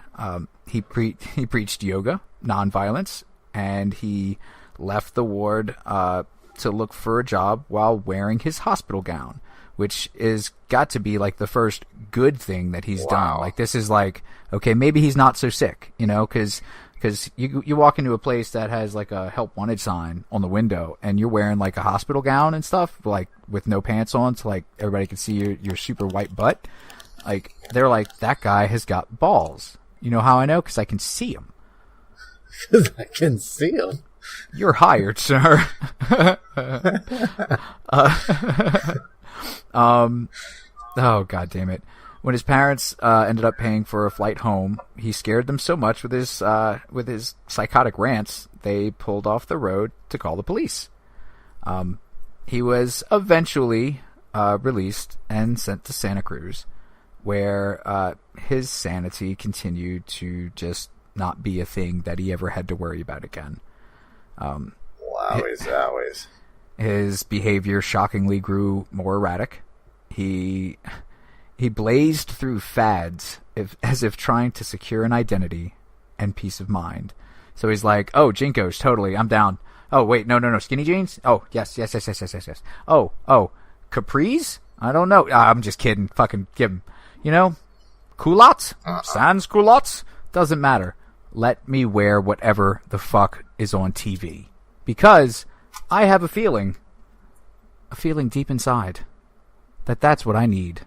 He preached yoga, nonviolence, and he left the ward to look for a job while wearing his hospital gown, which is got to be like the first good thing that he's done. Like, this is like, okay, maybe he's not so sick, you know, because you walk into a place that has like a help wanted sign on the window, and you're wearing like a hospital gown and stuff, like with no pants on, so like everybody can see your super white butt. Like, they're like, that guy has got balls. You know how I know? Because I can see him. Because I can see him. You're hired, sir. Oh, God damn it. When his parents ended up paying for a flight home, he scared them so much with his psychotic rants, they pulled off the road to call the police. He was eventually released and sent to Santa Cruz, where his sanity continued to just not be a thing that he ever had to worry about again. Always. His behavior shockingly grew more erratic. He blazed through fads as if trying to secure an identity and peace of mind. So he's like, oh, Jinkos, totally, I'm down. Oh, wait, no, skinny jeans? Oh, yes. Oh, capris? I don't know. I'm just kidding. Fucking give him. You know, culottes? Sans culottes? Doesn't matter. let me wear whatever the fuck is on TV. Because I have a feeling deep inside that that's what I need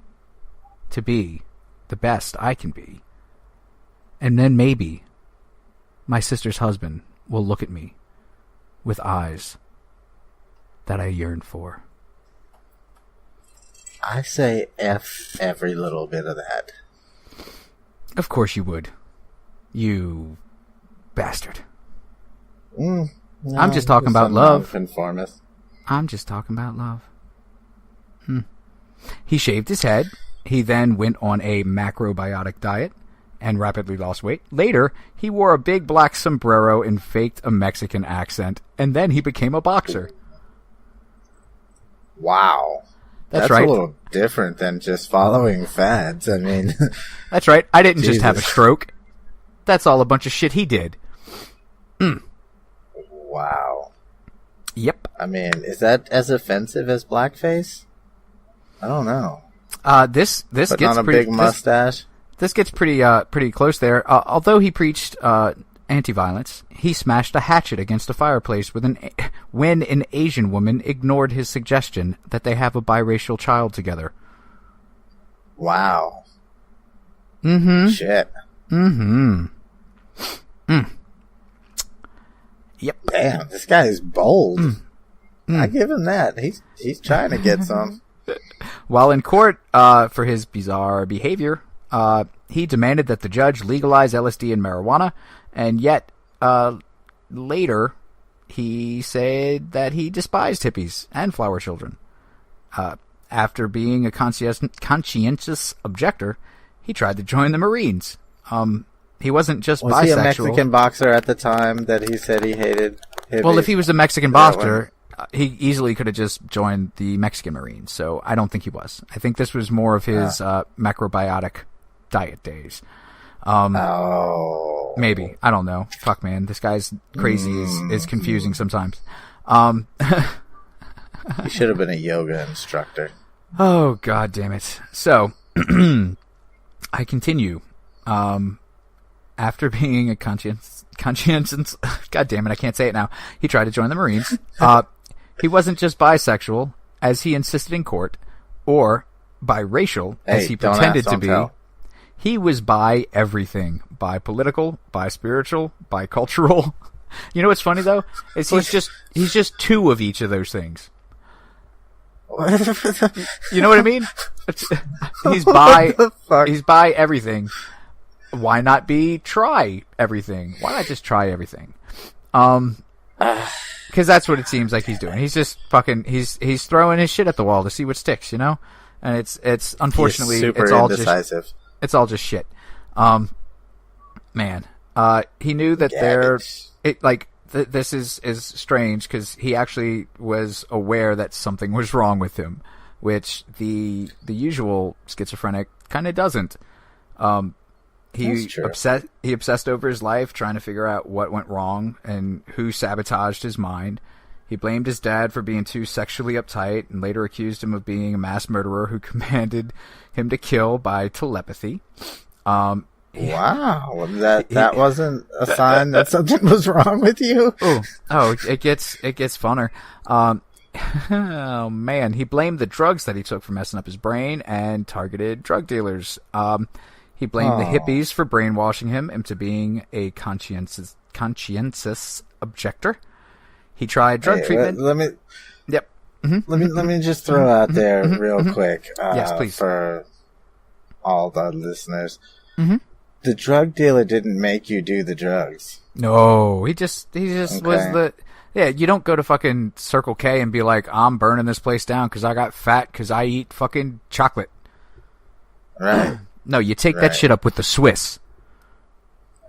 to be the best I can be. And then maybe my sister's husband will look at me with eyes that I yearn for. I say F every little bit of that. Of course you would. You bastard. No, I'm just talking about love. Nonconformist. I'm just talking about love. He shaved his head. He then went on a macrobiotic diet and rapidly lost weight. Later, he wore a big black sombrero and faked a Mexican accent, and then he became a boxer. Wow. That's right. a little different than just following fads. I mean... That's right. I didn't just have a Jesus. stroke. That's all a bunch of shit he did. Wow. Yep. I mean, is that as offensive as blackface? I don't know. This But gets not a pretty, big mustache? This gets pretty close there. Although he preached anti-violence, he smashed a hatchet against a fireplace when an Asian woman ignored his suggestion that they have a biracial child together. Wow. Mm-hmm. Shit. Mm-hmm. Yep. Damn, this guy is bold. I give him that. He's trying to get some. While in court for his bizarre behavior, he demanded that the judge legalize LSD and marijuana, and yet later he said that he despised hippies and flower children. After being a conscientious objector, he tried to join the Marines. He wasn't just Was bisexual. he a Mexican boxer at the time that he said he hated hippies? Well, if he was a Mexican boxer, he easily could have just joined the Mexican Marines, so I don't think he was. I think this was more of his macrobiotic diet days. Maybe. I don't know. Fuck, man. This guy's crazy is confusing sometimes. He should have been a yoga instructor. Oh, god damn it. So, I continue. After being a conscientious... God damn it, I can't say it now. He tried to join the Marines. He wasn't just bisexual, as he insisted in court, or biracial, as he pretended to be. Tell. He was bi everything. Bi political, bi spiritual, bi cultural. You know what's funny though? Is he's just two of each of those things. You know what I mean? He's bi everything. Why not try everything? Why not just try everything? Because that's what it seems like he's doing. He's just fucking. He's throwing his shit at the wall to see what sticks, you know. And it's unfortunately super it's all indecisive. it's all just shit. Man, he knew that this is strange because he actually was aware that something was wrong with him, which the usual schizophrenic kind of doesn't. He obsessed over his life, trying to figure out what went wrong and who sabotaged his mind. He blamed his dad for being too sexually uptight and later accused him of being a mass murderer who commanded him to kill by telepathy. Wow, that wasn't a sign that something was wrong with you? It gets funner. Oh man, he blamed the drugs that he took for messing up his brain and targeted drug dealers. He blamed the hippies for brainwashing him into being a conscientious objector. He tried drug treatment. Yep. Mm-hmm. Let me just throw out there real quick. Yes, please. For all the listeners. Mm-hmm. The drug dealer didn't make you do the drugs. No, he just was the... Yeah, you don't go to fucking Circle K and be like, I'm burning this place down because I got fat because I eat fucking chocolate. Right. No, you take that shit up with the Swiss.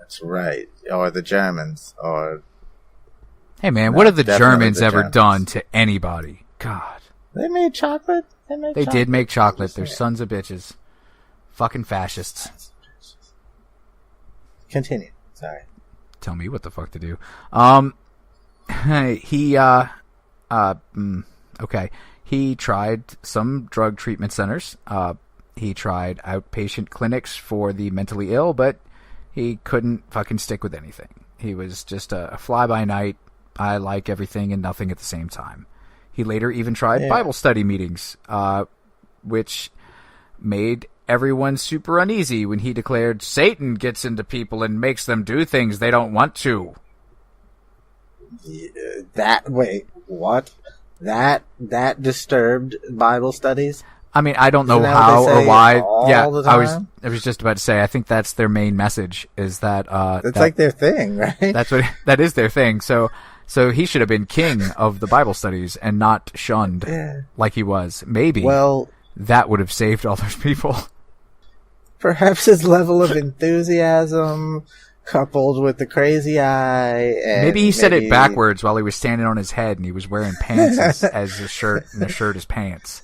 That's right. Or the Germans. Or... Hey man, what have the Germans ever done to anybody? God. They made chocolate. They did make chocolate. They're sons of bitches. Fucking fascists. Continue. Sorry. Tell me what the fuck to do. Okay. He tried some drug treatment centers. He tried outpatient clinics for the mentally ill, but He couldn't fucking stick with anything. He was just a fly-by-night, I like everything and nothing at the same time. He later even tried Bible study meetings, which made everyone super uneasy when he declared Satan gets into people and makes them do things they don't want to. Wait, what? That disturbed Bible studies? I mean, I don't know how or why. Yeah, I was just about to say. I think that's their main message. Is that that's like their thing, right? That is their thing. So he should have been king of the Bible studies and not shunned like he was. Maybe. Well, that would have saved all those people. Perhaps his level of enthusiasm, coupled with the crazy eye, and maybe he said it backwards while he was standing on his head and he was wearing pants as a shirt, and the shirt as pants.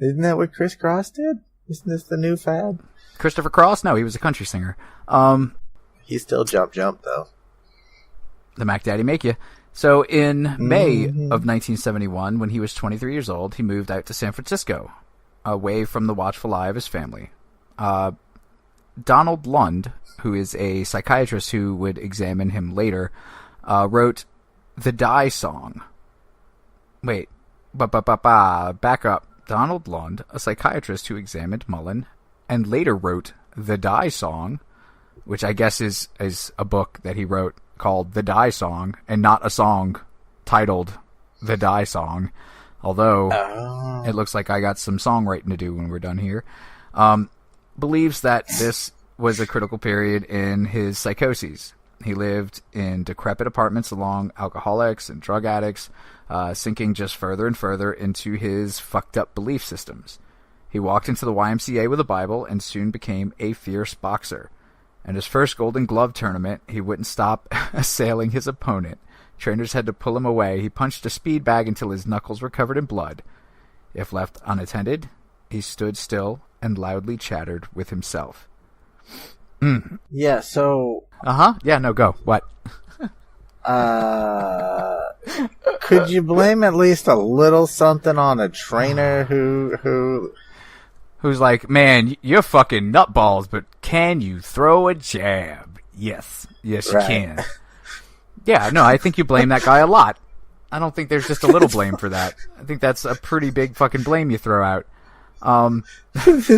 Isn't that what Chris Cross did? Isn't this the new fad? Christopher Cross? No, he was a country singer. He still jump though. The Mac Daddy make you. So in May of 1971, when he was 23 years old, he moved out to San Francisco, away from the watchful eye of his family. Donald Lund, who is a psychiatrist who would examine him later, wrote The Die Song. Wait. Back up. Donald Lund, a psychiatrist who examined Mullin, and later wrote The Die Song, which I guess is a book that he wrote called The Die Song, and not a song titled The Die Song, although it looks like I got some songwriting to do when we're done here. Believes that this was a critical period in his psychoses. He lived in decrepit apartments along alcoholics and drug addicts, sinking just further and further into his fucked up belief systems. He walked into the YMCA with a Bible and soon became a fierce boxer. In his first Golden Glove tournament, he wouldn't stop assailing his opponent. Trainers had to pull him away. He punched a speed bag until his knuckles were covered in blood. If left unattended, he stood still and loudly chattered with himself. Yeah, so... Yeah, no, go. What? Could you blame at least a little something on a trainer who's like, man, you're fucking nutballs, but can you throw a jab? Yes, you can. Yeah, no, I think you blame that guy a lot. I don't think there's just a little blame for that. I think that's a pretty big fucking blame you throw out. This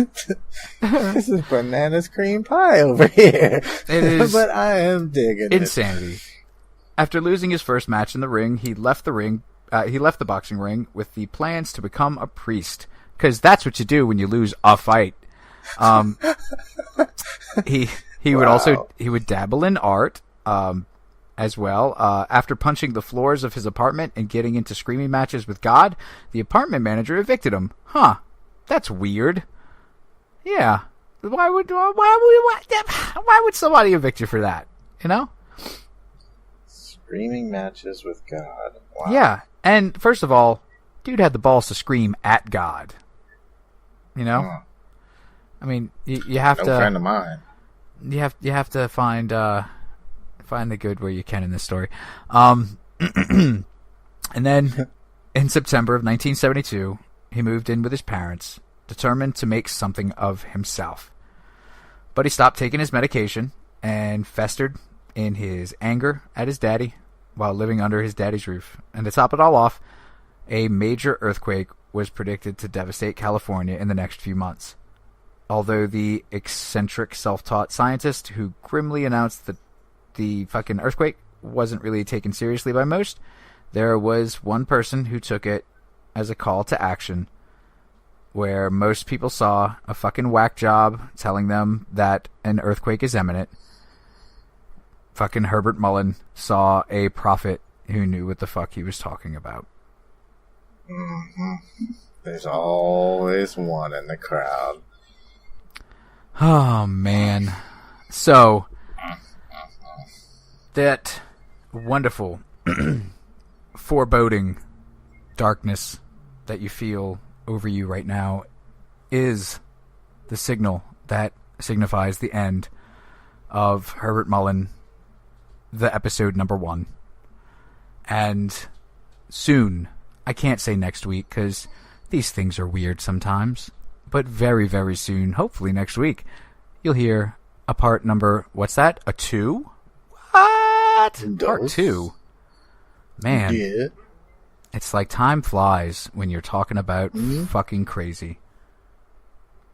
is bananas cream pie over here. It is, but I am digging insanity. It. After losing his first match in the ring, he left the boxing ring with the plans to become a priest, because that's what you do when you lose a fight. He would dabble in art as well. After punching the floors of his apartment and getting into screaming matches with God, the apartment manager evicted him. That's weird. Yeah. Why would somebody evict you for that? You know? Screaming matches with God. Wow. Yeah. And first of all, dude had the balls to scream at God. You know? I mean, you have to... No friend of mine. You have to find the good where you can in this story. And then in September of 1972, he moved in with his parents, determined to make something of himself. But he stopped taking his medication and festered in his anger at his daddy while living under his daddy's roof. And to top it all off, a major earthquake was predicted to devastate California in the next few months. Although the eccentric self-taught scientist who grimly announced that the fucking earthquake wasn't really taken seriously by most, there was one person who took it as a call to action, where most people saw a fucking whack job telling them that an earthquake is imminent. Fucking Herbert Mullin saw a prophet who knew what the fuck he was talking about. Mm-hmm. There's always one in the crowd. Oh, man. So, that wonderful, foreboding darkness that you feel over you right now is the signal that signifies the end of Herbert Mullin, the episode number 1. And soon, I can't say next week because these things are weird sometimes, but very, very soon, hopefully next week, you'll hear a part number. What's that? A 2? What? Part 2. Man. Yeah. It's like time flies when you're talking about fucking crazy.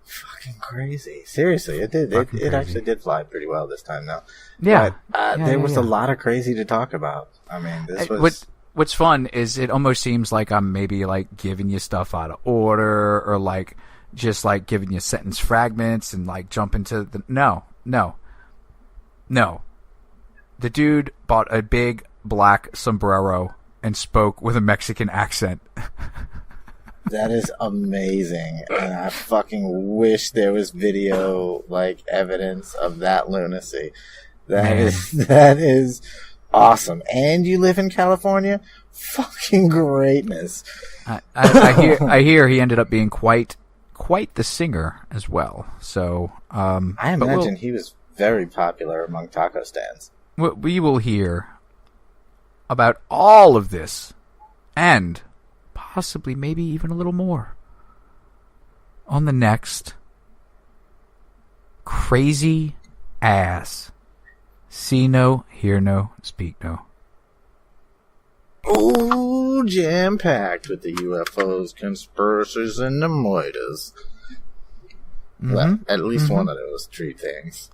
Fucking crazy. Seriously, it did. It actually did fly pretty well this time, though. Yeah. But there was a lot of crazy to talk about. I mean, this was... What's fun is it almost seems like I'm maybe like giving you stuff out of order or like just like giving you sentence fragments and like jump into the... No. The dude bought a big black sombrero and spoke with a Mexican accent. That is amazing. And I fucking wish there was video, like, evidence of that lunacy. That is awesome. And you live in California? Fucking greatness. I hear he ended up being quite the singer as well. So, I imagine he was very popular among taco stands. We will hear about all of this and possibly maybe even a little more on the next Crazy Ass. See no, hear no, speak no. Oh, jam-packed with the UFOs, conspiracies, and the moitas. Well, at least one of those three things.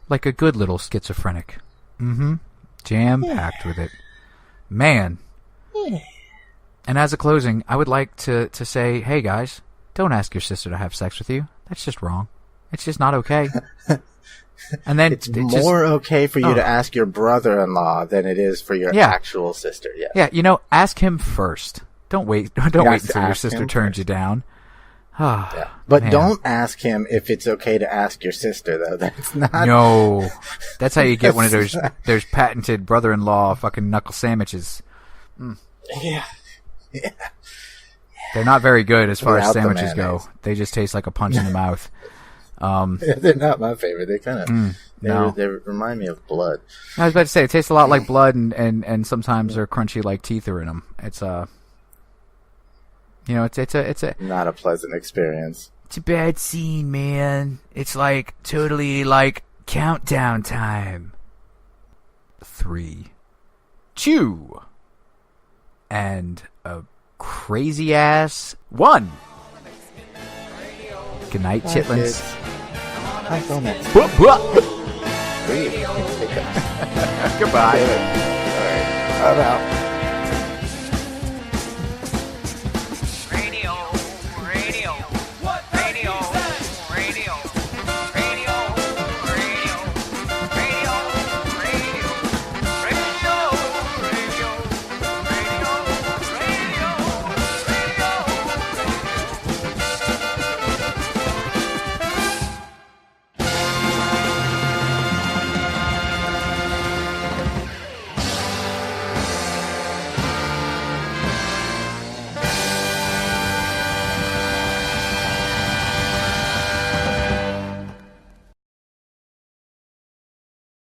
Like a good little schizophrenic. Jam-packed with it. Man. Yeah. And as a closing, I would like to say, hey guys, don't ask your sister to have sex with you. That's just wrong. It's just not okay. And then it's more okay for you to ask your brother-in-law than it is for your actual sister. Yes. Yeah, ask him first. Don't wait until your sister turns you down. Yeah. But don't ask him if it's okay to ask your sister, though. That's not... No. That's how you get one of those patented brother-in-law fucking knuckle sandwiches. Yeah. They're not very good as far as sandwiches go. They just taste like a punch in the mouth. They're not my favorite. They kind of they remind me of blood. I was about to say it tastes a lot like blood, and sometimes they're crunchy like teeth are in them. It's it's a not a pleasant experience. It's a bad scene, man. It's like totally like countdown time. 3, 2, and a crazy ass 1. Good night, chitlins. I'll go next. Goodbye. All right. I'm out.